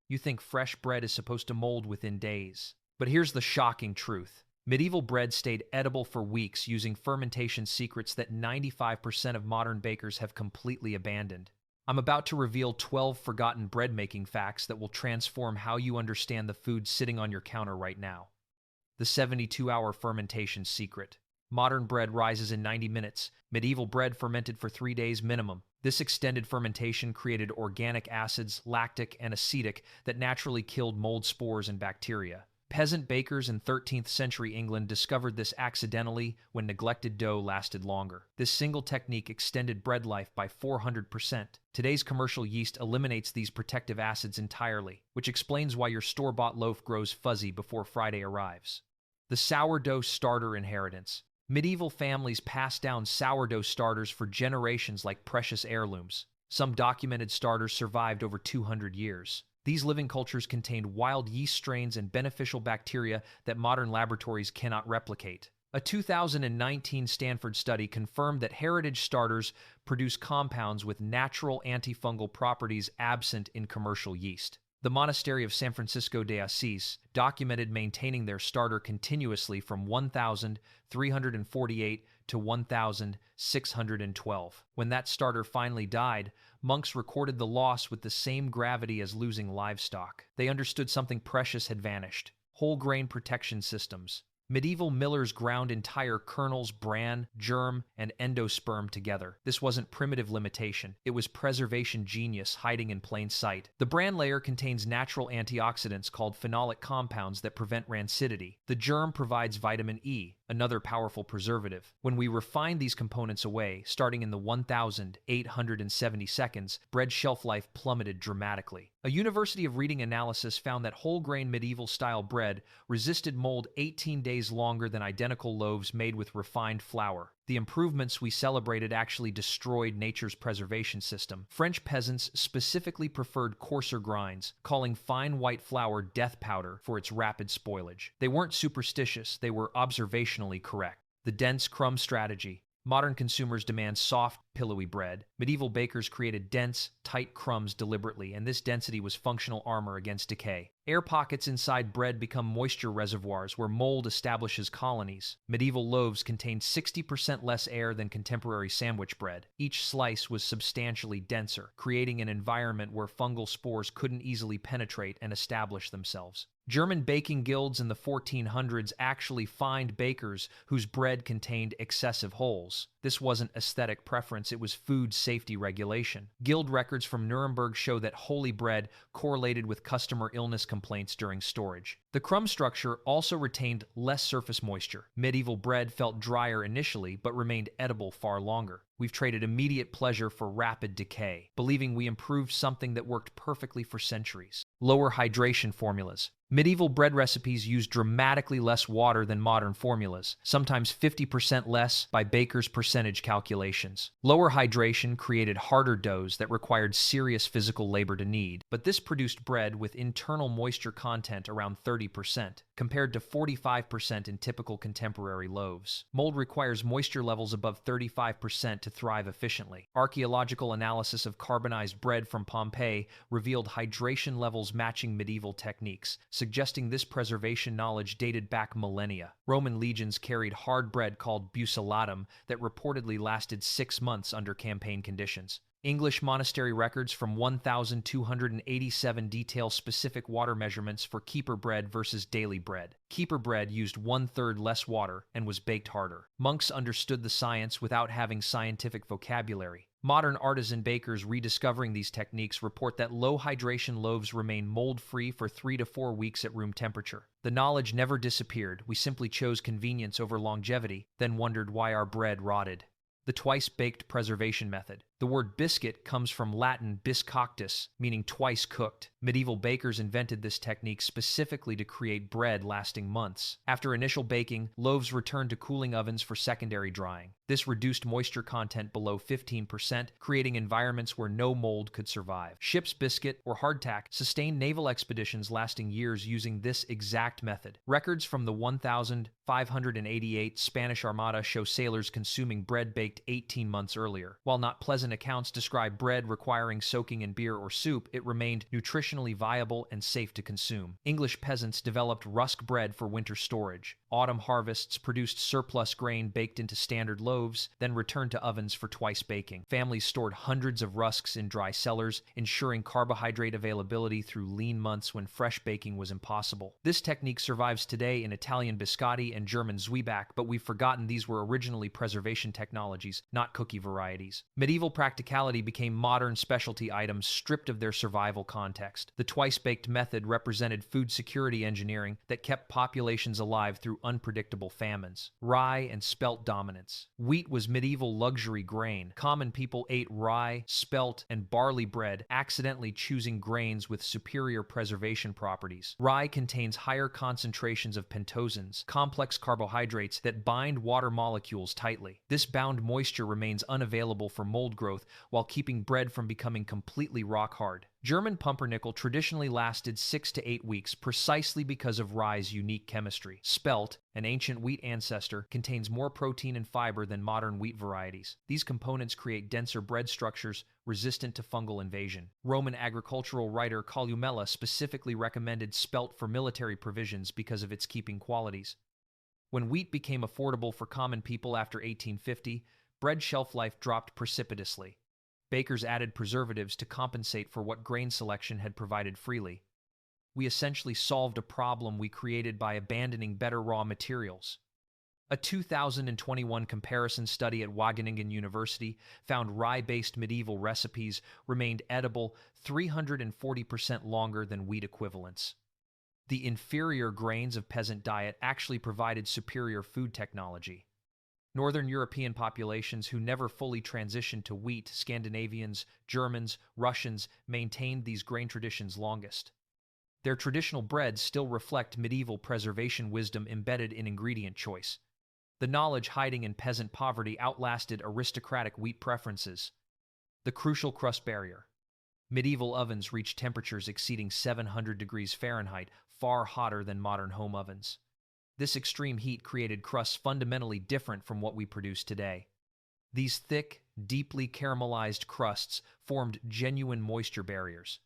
You think fresh bread is supposed to mold within days. But here's the shocking truth. Medieval bread stayed edible for weeks using fermentation secrets that 95% of modern bakers have completely abandoned. I'm about to reveal 12 forgotten bread-making facts that will transform how you understand the food sitting on your counter right now. The 72-hour fermentation secret. Modern bread rises in 90 minutes. Medieval bread fermented for 3 days minimum. This extended fermentation created organic acids, lactic and acetic, that naturally killed mold spores and bacteria. Peasant bakers in 13th century England discovered this accidentally when neglected dough lasted longer. This single technique extended bread life by 400%. Today's commercial yeast eliminates these protective acids entirely, which explains why your store-bought loaf grows fuzzy before Friday arrives. The sourdough starter inheritance. Medieval families passed down sourdough starters for generations like precious heirlooms. Some documented starters survived over 200 years. These living cultures contained wild yeast strains and beneficial bacteria that modern laboratories cannot replicate. A 2019 Stanford study confirmed that heritage starters produce compounds with natural antifungal properties absent in commercial yeast. The monastery of San Francisco de Asís documented maintaining their starter continuously from 1348 to 1612. When that starter finally died, monks recorded the loss with the same gravity as losing livestock. They understood something precious had vanished. Whole grain protection systems. Medieval millers ground entire kernels, bran, germ, and endosperm together. This wasn't primitive limitation. It was preservation genius hiding in plain sight. The bran layer contains natural antioxidants called phenolic compounds that prevent rancidity. The germ provides vitamin E, another powerful preservative. When we refine these components away, starting in the 1870 seconds, bread shelf life plummeted dramatically. A University of Reading analysis found that whole grain medieval-style bread resisted mold 18 days longer than identical loaves made with refined flour. The improvements we celebrated actually destroyed nature's preservation system. French peasants specifically preferred coarser grinds, calling fine white flour death powder for its rapid spoilage. They weren't superstitious, they were observationally correct. The dense crumb strategy. Modern consumers demand soft, pillowy bread. Medieval bakers created dense, tight crumbs deliberately, and this density was functional armor against decay. Air pockets inside bread become moisture reservoirs where mold establishes colonies. Medieval loaves contained 60% less air than contemporary sandwich bread. Each slice was substantially denser, creating an environment where fungal spores couldn't easily penetrate and establish themselves. German baking guilds in the 1400s actually fined bakers whose bread contained excessive holes. This wasn't aesthetic preference, it was food safety regulation. Guild records from Nuremberg show that holy bread correlated with customer illness complaints during storage. The crumb structure also retained less surface moisture. Medieval bread felt drier initially, but remained edible far longer. We've traded immediate pleasure for rapid decay, believing we improved something that worked perfectly for centuries. Lower hydration formulas. Medieval bread recipes used dramatically less water than modern formulas, sometimes 50% less by bakers' percentage calculations. Lower hydration created harder doughs that required serious physical labor to knead, but this produced bread with internal moisture content around 30%, compared to 45% in typical contemporary loaves. Mold requires moisture levels above 35% to thrive efficiently. Archaeological analysis of carbonized bread from Pompeii revealed hydration levels matching medieval techniques, suggesting this preservation knowledge dated back millennia. Roman legions carried hard bread called bucellatum that reportedly lasted 6 months under campaign conditions. English monastery records from 1287 detail specific water measurements for keeper bread versus daily bread. Keeper bread used 1/3 less water and was baked harder. Monks understood the science without having scientific vocabulary. Modern artisan bakers rediscovering these techniques report that low hydration loaves remain mold-free for 3 to 4 weeks at room temperature. The knowledge never disappeared, we simply chose convenience over longevity, then wondered why our bread rotted. The twice-baked preservation method. The word biscuit comes from Latin biscoctus, meaning twice cooked. Medieval bakers invented this technique specifically to create bread lasting months. After initial baking, loaves returned to cooling ovens for secondary drying. This reduced moisture content below 15%, creating environments where no mold could survive. Ship's biscuit, or hardtack, sustained naval expeditions lasting years using this exact method. Records from the 1588 Spanish Armada show sailors consuming bread baked 18 months earlier. While not pleasant and accounts describe bread requiring soaking in beer or soup, it remained nutritionally viable and safe to consume. English peasants developed rusk bread for winter storage. Autumn harvests produced surplus grain baked into standard loaves, then returned to ovens for twice baking. Families stored hundreds of rusks in dry cellars, ensuring carbohydrate availability through lean months when fresh baking was impossible. This technique survives today in Italian biscotti and German Zwieback, but we've forgotten these were originally preservation technologies, not cookie varieties. Medieval practicality became modern specialty items stripped of their survival context. The twice-baked method represented food security engineering that kept populations alive through unpredictable famines. Rye and spelt dominance. Wheat was medieval luxury grain. Common people ate rye, spelt, and barley bread, accidentally choosing grains with superior preservation properties. Rye contains higher concentrations of pentosans, complex carbohydrates that bind water molecules tightly. This bound moisture remains unavailable for mold growth while keeping bread from becoming completely rock hard. German pumpernickel traditionally lasted 6 to 8 weeks precisely because of rye's unique chemistry. Spelt, an ancient wheat ancestor, contains more protein and fiber than modern wheat varieties. These components create denser bread structures resistant to fungal invasion. Roman agricultural writer Columella specifically recommended spelt for military provisions because of its keeping qualities. When wheat became affordable for common people after 1850, bread shelf life dropped precipitously. Bakers added preservatives to compensate for what grain selection had provided freely. We essentially solved a problem we created by abandoning better raw materials. A 2021 comparison study at Wageningen University found rye-based medieval recipes remained edible 340% longer than wheat equivalents. The inferior grains of peasant diet actually provided superior food technology. Northern European populations who never fully transitioned to wheat, Scandinavians, Germans, Russians, maintained these grain traditions longest. Their traditional breads still reflect medieval preservation wisdom embedded in ingredient choice. The knowledge hiding in peasant poverty outlasted aristocratic wheat preferences. The crucial crust barrier. Medieval ovens reached temperatures exceeding 700 degrees Fahrenheit, far hotter than modern home ovens. This extreme heat created crusts fundamentally different from what we produce today. These thick, deeply caramelized crusts formed genuine moisture barriers.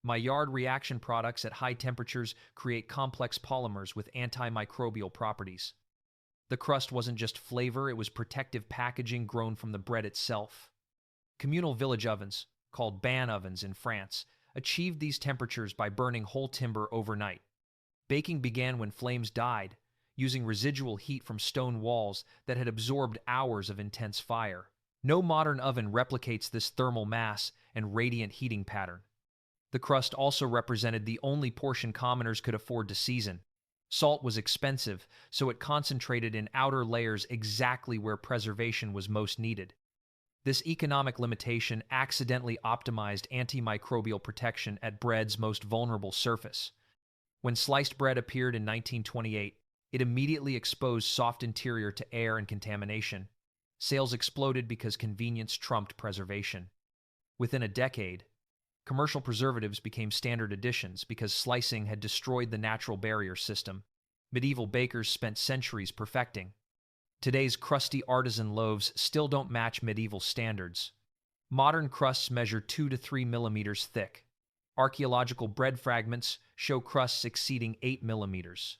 Maillard reaction products at high temperatures create complex polymers with antimicrobial properties. The crust wasn't just flavor, it was protective packaging grown from the bread itself. Communal village ovens, called ban ovens in France, achieved these temperatures by burning whole timber overnight. Baking began when flames died, using residual heat from stone walls that had absorbed hours of intense fire. No modern oven replicates this thermal mass and radiant heating pattern. The crust also represented the only portion commoners could afford to season. Salt was expensive, so it concentrated in outer layers exactly where preservation was most needed. This economic limitation accidentally optimized antimicrobial protection at bread's most vulnerable surface. When sliced bread appeared in 1928, it immediately exposed soft interior to air and contamination. Sales exploded because convenience trumped preservation. Within a decade, commercial preservatives became standard additions because slicing had destroyed the natural barrier system. Medieval bakers spent centuries perfecting. Today's crusty artisan loaves still don't match medieval standards. Modern crusts measure 2 to 3 millimeters thick. Archaeological bread fragments show crusts exceeding 8 millimeters.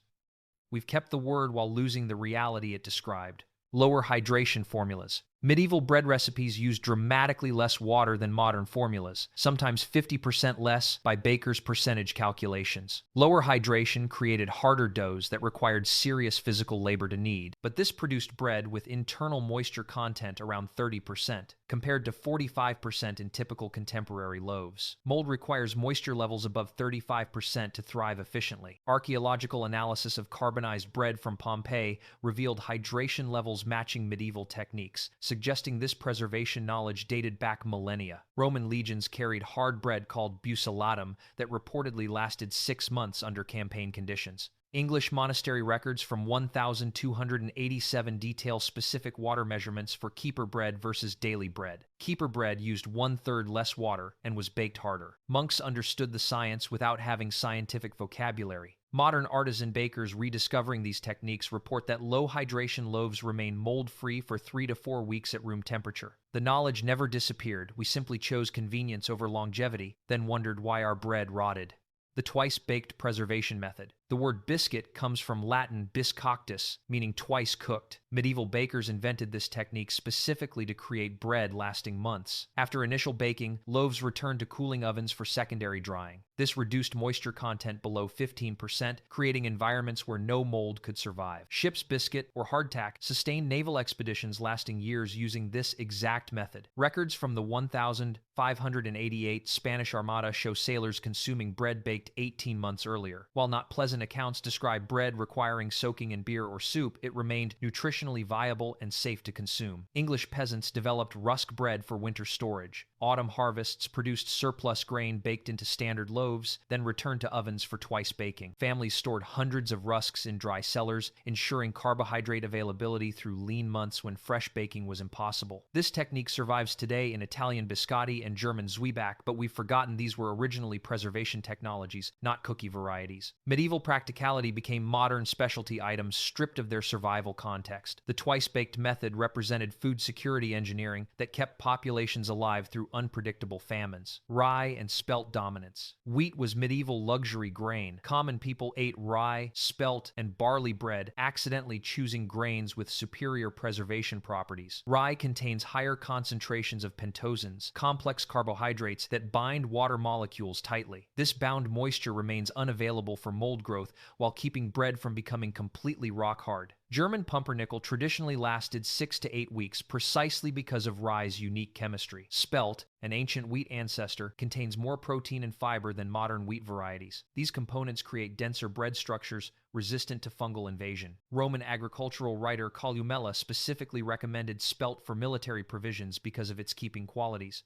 We've kept the word while losing the reality it described. Lower hydration formulas. Medieval bread recipes used dramatically less water than modern formulas, sometimes 50% less by bakers' percentage calculations. Lower hydration created harder doughs that required serious physical labor to knead, but this produced bread with internal moisture content around 30%, compared to 45% in typical contemporary loaves. Mold requires moisture levels above 35% to thrive efficiently. Archaeological analysis of carbonized bread from Pompeii revealed hydration levels matching medieval techniques, suggesting this preservation knowledge dated back millennia. Roman legions carried hard bread called bucellatum that reportedly lasted 6 months under campaign conditions. English monastery records from 1287 detail specific water measurements for keeper bread versus daily bread. Keeper bread used 1/3 less water and was baked harder. Monks understood the science without having scientific vocabulary. Modern artisan bakers rediscovering these techniques report that low hydration loaves remain mold-free for 3 to 4 weeks at room temperature. The knowledge never disappeared. We simply chose convenience over longevity, then wondered why our bread rotted. The twice-baked preservation method. The word biscuit comes from Latin biscoctus, meaning twice cooked. Medieval bakers invented this technique specifically to create bread lasting months. After initial baking, loaves returned to cooling ovens for secondary drying. This reduced moisture content below 15%, creating environments where no mold could survive. Ship's biscuit, or hardtack, sustained naval expeditions lasting years using this exact method. Records from the 1588 Spanish Armada show sailors consuming bread baked 18 months earlier. While not pleasant accounts describe bread requiring soaking in beer or soup, it remained nutritionally viable and safe to consume. English peasants developed rusk bread for winter storage. Autumn harvests produced surplus grain baked into standard loaves, then returned to ovens for twice baking. Families stored hundreds of rusks in dry cellars, ensuring carbohydrate availability through lean months when fresh baking was impossible. This technique survives today in Italian biscotti and German Zwieback, but we've forgotten these were originally preservation technologies, not cookie varieties. Medieval practicality became modern specialty items stripped of their survival context. The twice-baked method represented food security engineering that kept populations alive through unpredictable famines. Rye and spelt dominance. Wheat was medieval luxury grain. Common people ate rye, spelt, and barley bread, accidentally choosing grains with superior preservation properties. Rye contains higher concentrations of pentosans, complex carbohydrates that bind water molecules tightly. This bound moisture remains unavailable for mold growth while keeping bread from becoming completely rock hard. German pumpernickel traditionally lasted 6 to 8 weeks precisely because of rye's unique chemistry. Spelt, an ancient wheat ancestor, contains more protein and fiber than modern wheat varieties. These components create denser bread structures resistant to fungal invasion. Roman agricultural writer Columella specifically recommended spelt for military provisions because of its keeping qualities.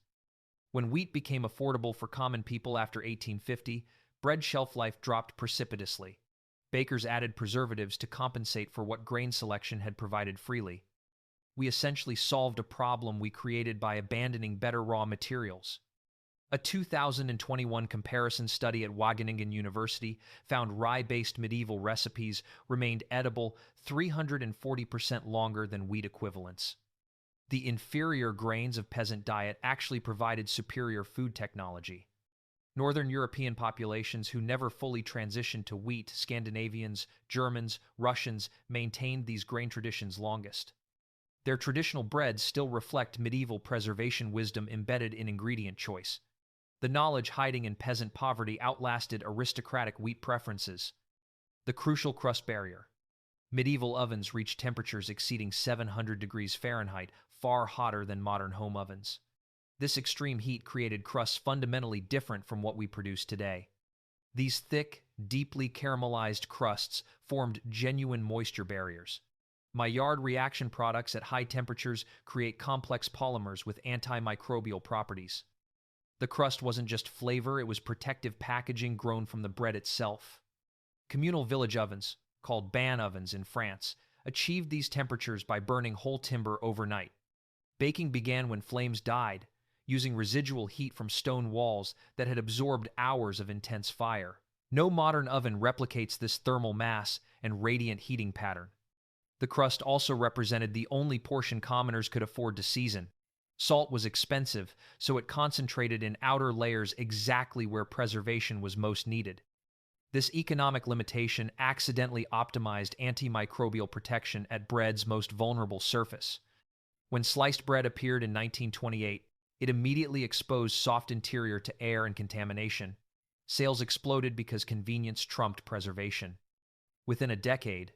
When wheat became affordable for common people after 1850, bread shelf life dropped precipitously. Bakers added preservatives to compensate for what grain selection had provided freely. We essentially solved a problem we created by abandoning better raw materials. A 2021 comparison study at Wageningen University found rye-based medieval recipes remained edible 340% longer than wheat equivalents. The inferior grains of peasant diet actually provided superior food technology. Northern European populations who never fully transitioned to wheat, Scandinavians, Germans, Russians, maintained these grain traditions longest. Their traditional breads still reflect medieval preservation wisdom embedded in ingredient choice. The knowledge hiding in peasant poverty outlasted aristocratic wheat preferences. The crucial crust barrier. Medieval ovens reached temperatures exceeding 700 degrees Fahrenheit, far hotter than modern home ovens. This extreme heat created crusts fundamentally different from what we produce today. These thick, deeply caramelized crusts formed genuine moisture barriers. Maillard reaction products at high temperatures create complex polymers with antimicrobial properties. The crust wasn't just flavor, it was protective packaging grown from the bread itself. Communal village ovens, called ban ovens in France, achieved these temperatures by burning whole timber overnight. Baking began when flames died, using residual heat from stone walls that had absorbed hours of intense fire. No modern oven replicates this thermal mass and radiant heating pattern. The crust also represented the only portion commoners could afford to season. Salt was expensive, so it concentrated in outer layers exactly where preservation was most needed. This economic limitation accidentally optimized antimicrobial protection at bread's most vulnerable surface. When sliced bread appeared in 1928, it immediately exposed soft interior to air and contamination. Sales exploded because convenience trumped preservation. Within a decade,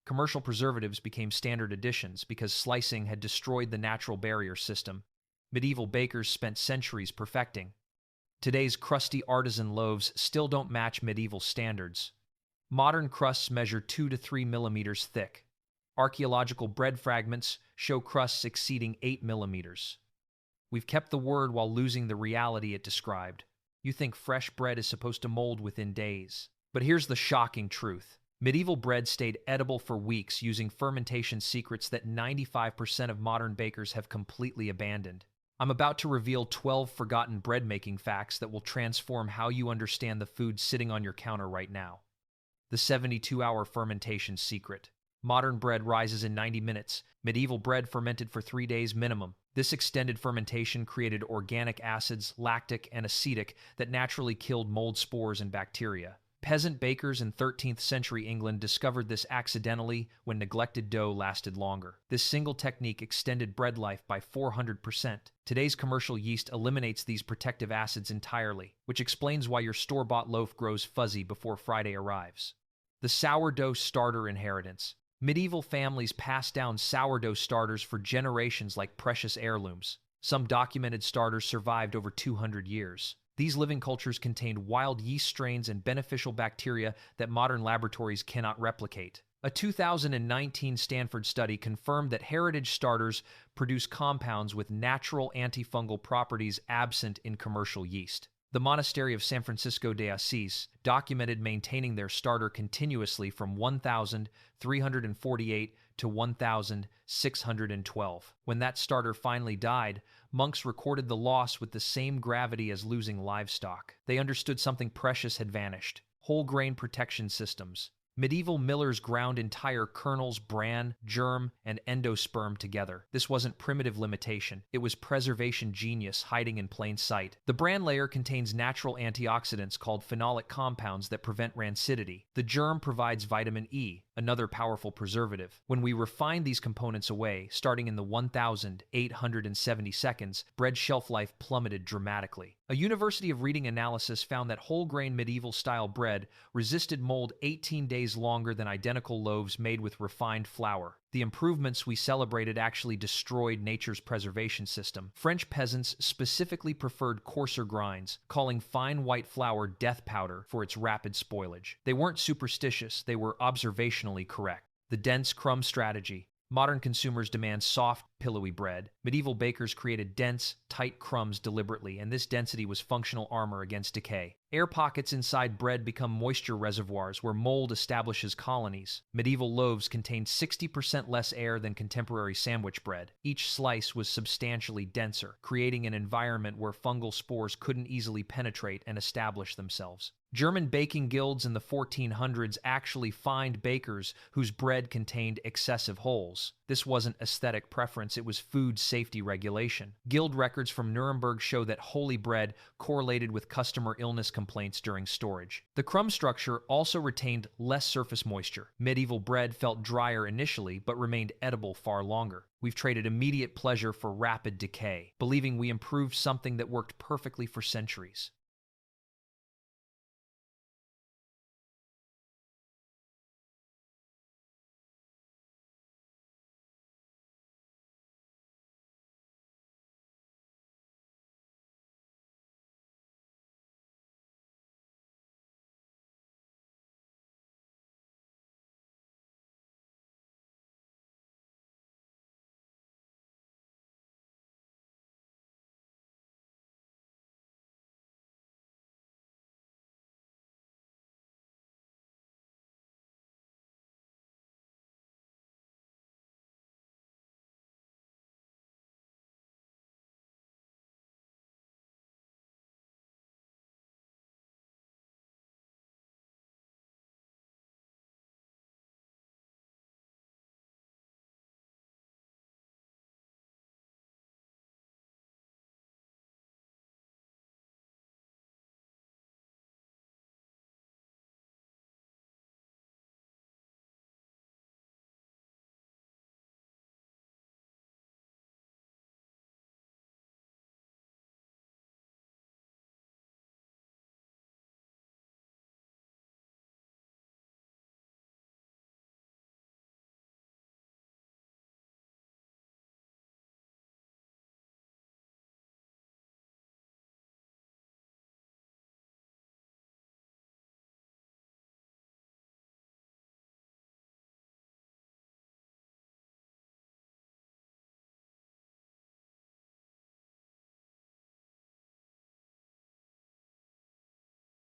commercial preservatives became standard additions because slicing had destroyed the natural barrier system. Medieval bakers spent centuries perfecting. Today's crusty artisan loaves still don't match medieval standards. Modern crusts measure 2 to 3 millimeters thick. Archaeological bread fragments show crusts exceeding 8 millimeters. We've kept the word while losing the reality it described. You think fresh bread is supposed to mold within days. But here's the shocking truth. Medieval bread stayed edible for weeks using fermentation secrets that 95% of modern bakers have completely abandoned. I'm about to reveal 12 forgotten bread-making facts that will transform how you understand the food sitting on your counter right now. The 72-hour fermentation secret. Modern bread rises in 90 minutes. Medieval bread fermented for 3 days minimum. This extended fermentation created organic acids, lactic and acetic, that naturally killed mold spores and bacteria. Peasant bakers in 13th century England discovered this accidentally when neglected dough lasted longer. This single technique extended bread life by 400%. Today's commercial yeast eliminates these protective acids entirely, which explains why your store-bought loaf grows fuzzy before Friday arrives. The sourdough starter inheritance. Medieval families passed down sourdough starters for generations like precious heirlooms. Some documented starters survived over 200 years. These living cultures contained wild yeast strains and beneficial bacteria that modern laboratories cannot replicate. A 2019 Stanford study confirmed that heritage starters produce compounds with natural antifungal properties absent in commercial yeast. The monastery of San Francisco de Asís documented maintaining their starter continuously from 1,348 to 1,612. When that starter finally died, monks recorded the loss with the same gravity as losing livestock. They understood something precious had vanished: whole grain protection systems. Medieval millers ground entire kernels, bran, germ, and endosperm together. This wasn't primitive limitation. It was preservation genius hiding in plain sight. The bran layer contains natural antioxidants called phenolic compounds that prevent rancidity. The germ provides vitamin E, another powerful preservative. When we refined these components away, starting in the 1,870 seconds, bread shelf life plummeted dramatically. A University of Reading analysis found that whole-grain medieval-style bread resisted mold 18 days longer than identical loaves made with refined flour. The improvements we celebrated actually destroyed nature's preservation system. French peasants specifically preferred coarser grinds, calling fine white flour death powder for its rapid spoilage. They weren't superstitious, they were observationally correct. The dense crumb strategy. Modern consumers demand soft, pillowy bread. Medieval bakers created dense, tight crumbs deliberately, and this density was functional armor against decay. Air pockets inside bread become moisture reservoirs where mold establishes colonies. Medieval loaves contained 60% less air than contemporary sandwich bread. Each slice was substantially denser, creating an environment where fungal spores couldn't easily penetrate and establish themselves. German baking guilds in the 1400s actually fined bakers whose bread contained excessive holes. This wasn't aesthetic preference, it was food safety regulation. Guild records from Nuremberg show that holy bread correlated with customer illness complaints during storage. The crumb structure also retained less surface moisture. Medieval bread felt drier initially, but remained edible far longer. We've traded immediate pleasure for rapid decay, believing we improved something that worked perfectly for centuries.